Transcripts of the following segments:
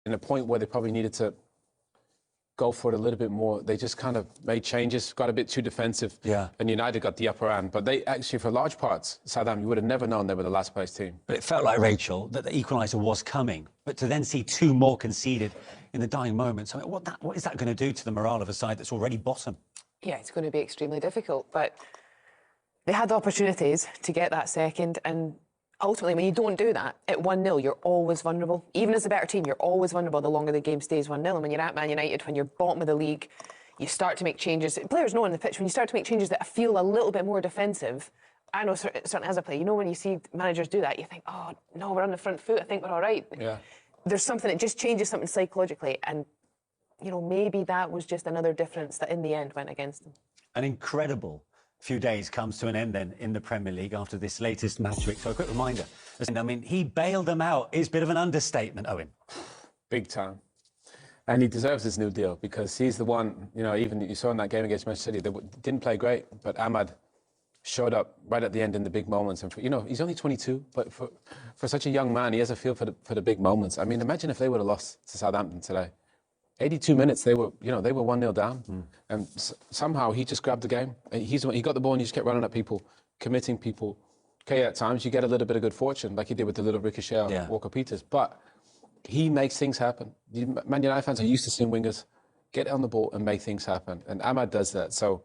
in a point where they probably needed to go for it a little bit more. They just kind of made changes, got a bit too defensive, and United got the upper hand. But they actually, for large parts, Southampton, you would have never known they were the last place team. But it felt like, Rachel, that the equaliser was coming. But to then see 2 more conceded in the dying moments, I mean, what is that going to do to the morale of a side that's already bottom? Yeah, it's going to be extremely difficult. But they had opportunities to get that second, and ultimately, when you don't do that, at 1-0, you're always vulnerable. Even as a better team, you're always vulnerable the longer the game stays 1-0. And when you're at Man United, when you're bottom of the league, you start to make changes. Players know on the pitch, when you start to make changes that feel a little bit more defensive, I know certainly as a player, you know, when you see managers do that, you think, oh, no, we're on the front foot, I think we're all right. Yeah. There's something, it just changes something psychologically. And, you know, maybe that was just another difference that in the end went against them. An incredible few days comes to an end then in the Premier League after this latest match week. So a quick reminder, I mean, he bailed them out is a bit of an understatement, Owen. Big time. And he deserves this new deal because he's the one, you know, even you saw in that game against Manchester City, they didn't play great, but Ahmad showed up right at the end in the big moments. And, you know, he's only 22, but for such a young man, he has a feel for the big moments. I mean, imagine if they would have lost to Southampton today. 82 minutes, they were 1-0 down. And somehow he just grabbed the game. And he got the ball and he just kept running at people, committing people. Okay, at times you get a little bit of good fortune, like he did with the little ricochet of Walker-Peters. But he makes things happen. Man United fans are used to seeing wingers get on the ball and make things happen. And Ahmad does that. So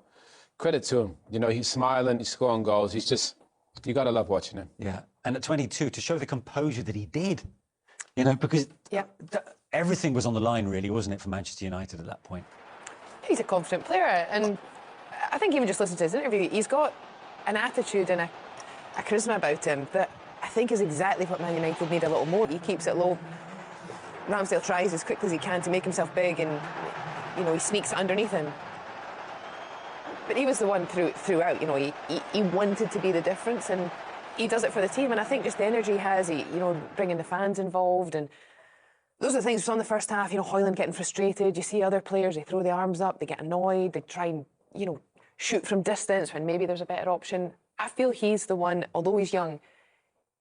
credit to him. You know, he's smiling, he's scoring goals. He's just, you got to love watching him. Yeah. And at 22, to show the composure that he did, you know, because everything was on the line, really, wasn't it, for Manchester United at that point? He's a confident player, and I think even just listen to his interview, he's got an attitude and a charisma about him that I think is exactly what Man United need a little more. He keeps it low. Ramsdale tries as quickly as he can to make himself big, and you know, he sneaks it underneath him. But he was the one throughout. You know, he wanted to be the difference, and he does it for the team. And I think just the energy he has, you know, bringing the fans involved, and those are the things on the first half. You know, Højlund getting frustrated. You see other players, they throw the arms up, they get annoyed, they try and, you know, shoot from distance when maybe there's a better option. I feel he's the one, although he's young,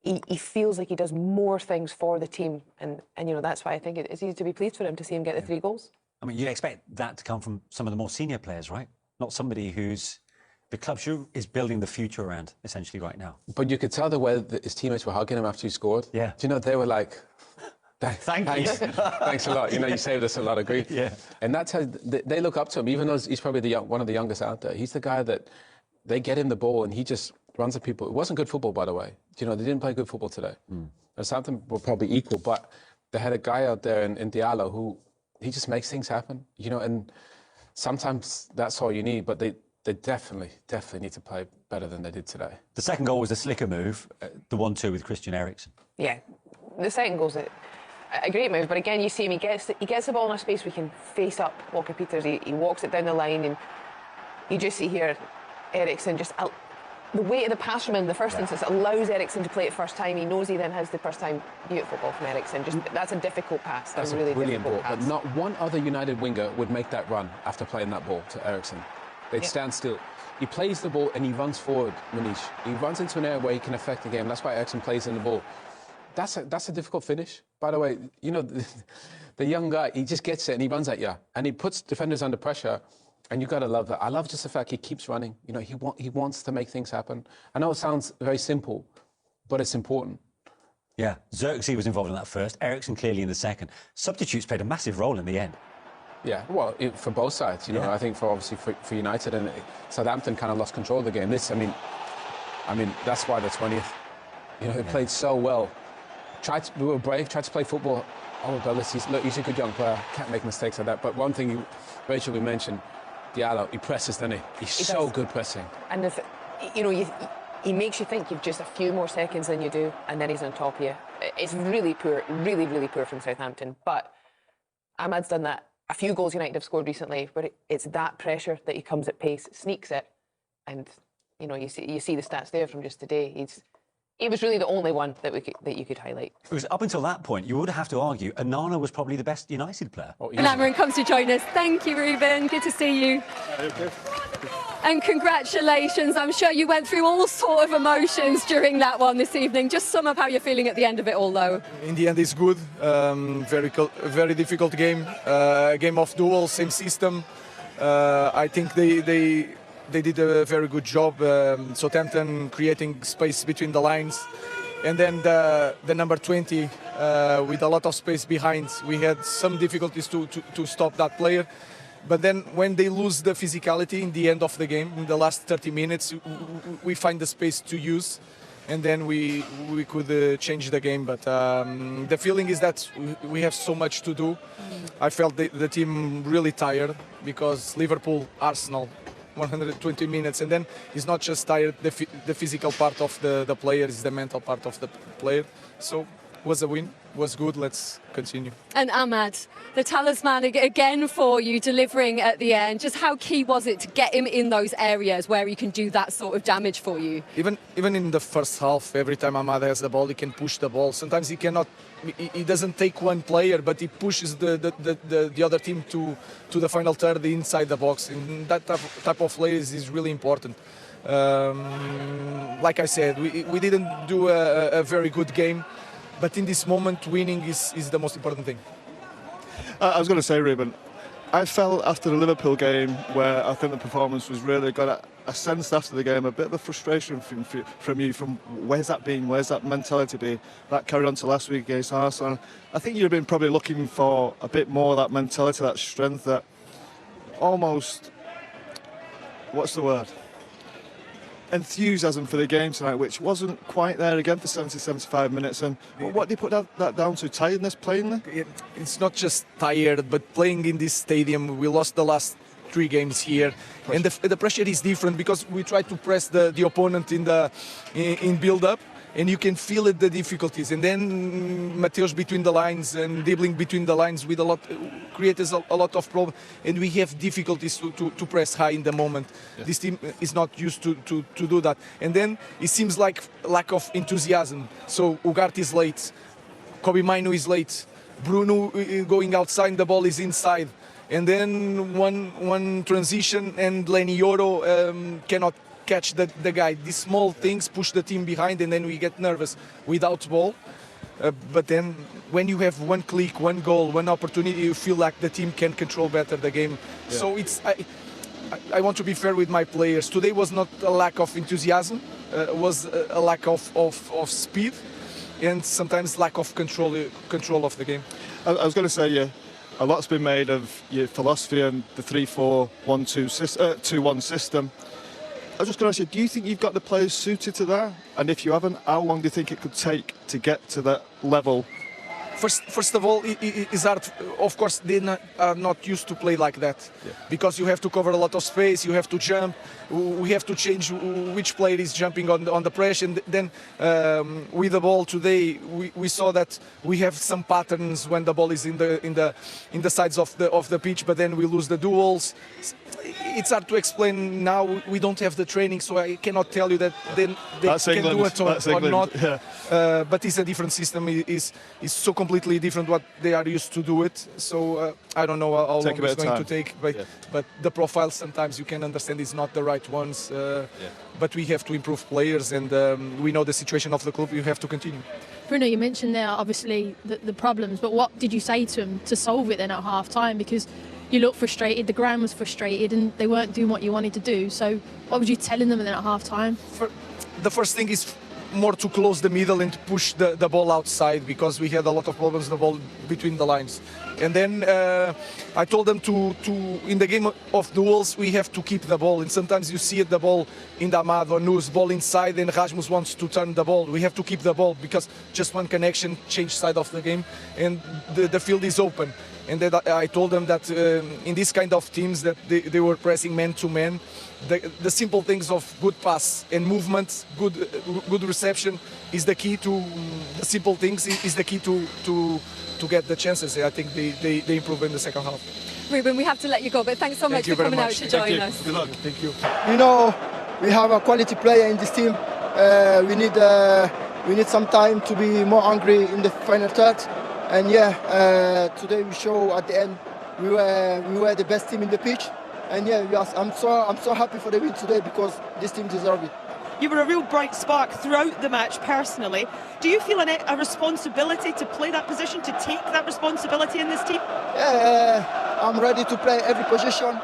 he feels like he does more things for the team, and you know, that's why I think it's easy to be pleased for him to see him get the 3 goals. I mean, you'd expect that to come from some of the more senior players, right? Not somebody who's the club is building the future around, essentially, right now. But you could tell the way that his teammates were hugging him after he scored. Yeah. Do you know, they were like, Thanks. Thanks a lot. You know, you saved us a lot of grief. Yeah. And that's how they look up to him, even though he's probably one of the youngest out there. He's the guy that they get him the ball and he just runs at people. It wasn't good football, by the way. You know, they didn't play good football today. Southampton were probably equal, but they had a guy out there in Dialo who he just makes things happen. You know, and sometimes that's all you need, but they definitely need to play better than they did today. The second goal was a slicker move, the 1-2 with Christian Eriksen. Yeah, the second goal's a great move, but again, you see him, he gets the ball in a space where he can face up Walker-Peters. He walks it down the line, and you just see here Eriksen just the weight of the pass from him in the first instance allows Eriksen to play it first time. He knows he then has the first time. Beautiful ball from Eriksen. Just that's a difficult pass. That's a really brilliant ball. pass. But not one other United winger would make that run after playing that ball to Eriksen. They'd stand still. He plays the ball and he runs forward, Manish. He runs into an area where he can affect the game. That's why Eriksen plays in the ball. That's a difficult finish. By the way, you know, the young guy, he just gets it and he runs at you. And he puts defenders under pressure. And you've got to love that. I love just the fact he keeps running. You know, he wants to make things happen. I know it sounds very simple, but it's important. Yeah, Xerxes was involved in that first. Eriksen clearly in the second. Substitutes played a massive role in the end. Yeah, well, for both sides, you know. I think for United, and Southampton kind of lost control of the game. I mean, that's why they're 20th. You know, they played so well. We were brave, tried to play football. Oh, but look, he's a good young player. Can't make mistakes like that. But one thing, Rachel, we mentioned, Dialo, he presses, doesn't he? He's so good pressing. And if, you know, he makes you think you've just a few more seconds than you do, and then he's on top of you. It's really poor, really poor from Southampton. But Ahmad's done that. A few goals United have scored recently, where it's that pressure that he comes at pace, sneaks it, and you know, you see the stats there from just today. He was really the only one that you could highlight. Because up until that point, you would have to argue Onana was probably the best United player. Cameron comes to join us. Thank you, Ruben. Good to see you. And congratulations. I'm sure you went through all sort of emotions during that one this evening. Just sum up how you're feeling at the end of it all, though. In the end, it's good. Very difficult game. Game of duels, same system. I think they did a very good job. Southampton creating space between the lines. And then the number 20 with a lot of space behind. We had some difficulties to stop that player. But then when they lose the physicality in the end of the game, in the last 30 minutes, we find the space to use. And then we could change the game. But the feeling is that we have so much to do. I felt the team really tired because Liverpool, Arsenal, 120 minutes, and then it's not just tired, the physical part of the player, is the mental part of the player. So was a win, was good, let's continue. And Ahmad, the talisman again for you, delivering at the end. Just how key was it to get him in those areas where he can do that sort of damage for you? Even in the first half, every time Ahmad has the ball, he can push the ball. Sometimes he cannot, he doesn't take one player, but he pushes the other team to the final third inside the box. And that type of players is really important. Like I said, we didn't do a very good game, but in this moment, winning is the most important thing. I was going to say, Ruben, I felt after the Liverpool game where I think the performance was really good. I sensed after the game a bit of a frustration from you, from where's that been, where's that mentality been? That carried on to last week against Arsenal. I think you've been probably looking for a bit more of that mentality, that strength, that almost, what's the word? Enthusiasm for the game tonight, which wasn't quite there again for 70-75 minutes. And what do you put that down to? Tiredness playing there? It's not just tired, but playing in this stadium. We lost the last 3 games here, and the pressure is different because we try to press the opponent in build-up, and you can feel it, the difficulties. And then Mateus between the lines and dribbling between the lines with creates a lot of problems, and we have difficulties to press high in the moment. Yeah. This team is not used to do that. And then it seems like lack of enthusiasm. So Ugarte is late, Kobe Mainu is late, Bruno going outside, the ball is inside. And then one transition and Lenny Yoro cannot catch the guy. These small things push the team behind, and then we get nervous without ball. But then when you have one click, one goal, one opportunity, you feel like the team can control better the game. Yeah. So I want to be fair with my players. Today was not a lack of enthusiasm, was a lack of speed, and sometimes lack of control of the game. I was going to say, a lot's been made of your philosophy and the 3-4-1-2 system. I was just going to ask you, do you think you've got the players suited to that? And if you haven't, how long do you think it could take to get to that level? First of all, it's hard. Of course, they are not used to play like that, because you have to cover a lot of space, you have to jump, we have to change which player is jumping on the press, and then with the ball today, we saw that we have some patterns when the ball is in the sides of the pitch, but then we lose the duels. It's hard to explain now. We don't have the training, so I cannot tell you that they can do it or not. Yeah. But it's a different system. It's so completely different what they are used to do it. So I don't know how long it's going to take. But the profile sometimes you can understand is not the right ones. But we have to improve players, and we know the situation of the club. You have to continue. Bruno, you mentioned there obviously the problems, but what did you say to them to solve it then at half time? Because you looked frustrated, the ground was frustrated, and they weren't doing what you wanted to do. So what were you telling them then at half time? The first thing is more to close the middle and to push the ball outside, because we had a lot of problems with the ball between the lines. And then I told them to in the game of duels, we have to keep the ball. And sometimes you see the ball in the Ahmad or Nu's ball inside, and Rasmus wants to turn the ball. We have to keep the ball, because just one connection change side of the game, and the field is open. And then I told them that in this kind of teams that they were pressing man to man, the simple things of good pass and movement, good reception is the key to the simple things is the key to get the chances. I think they improve in the second half. Ruben, we have to let you go, but thanks so much for coming out to join us. Good luck. Thank you. You know, we have a quality player in this team. We need some time to be more hungry in the final third. And today we show at the end we were the best team in the pitch. And yeah, yes, I'm so happy for the win today because this team deserves it. You were a real bright spark throughout the match personally. Do you feel a responsibility to play that position, to take that responsibility in this team? Yeah, I'm ready to play every position.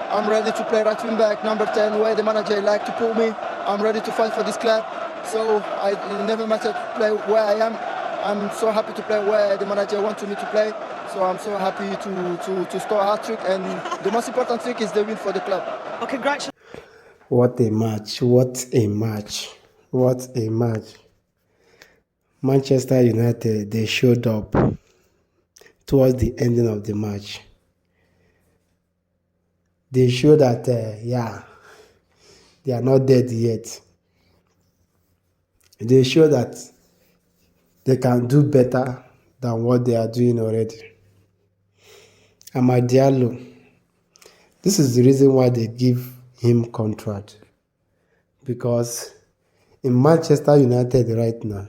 I'm ready to play right wing back, number 10, where the manager like to put me. I'm ready to fight for this club. So it never matter to play where I am. I'm so happy to play where the manager wants me to play. So I'm so happy to score a hat-trick. And the most important thing is the win for the club. Well, congratulations. What a match, what a match, what a match. Manchester United, they showed up towards the ending of the match. They show that, they are not dead yet. They show that they can do better than what they are doing already. And my Dialo, this is the reason why they give him contract, because in Manchester United right now,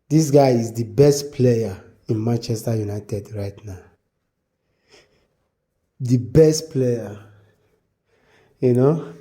this guy is the best player in Manchester United right now. The best player, you know.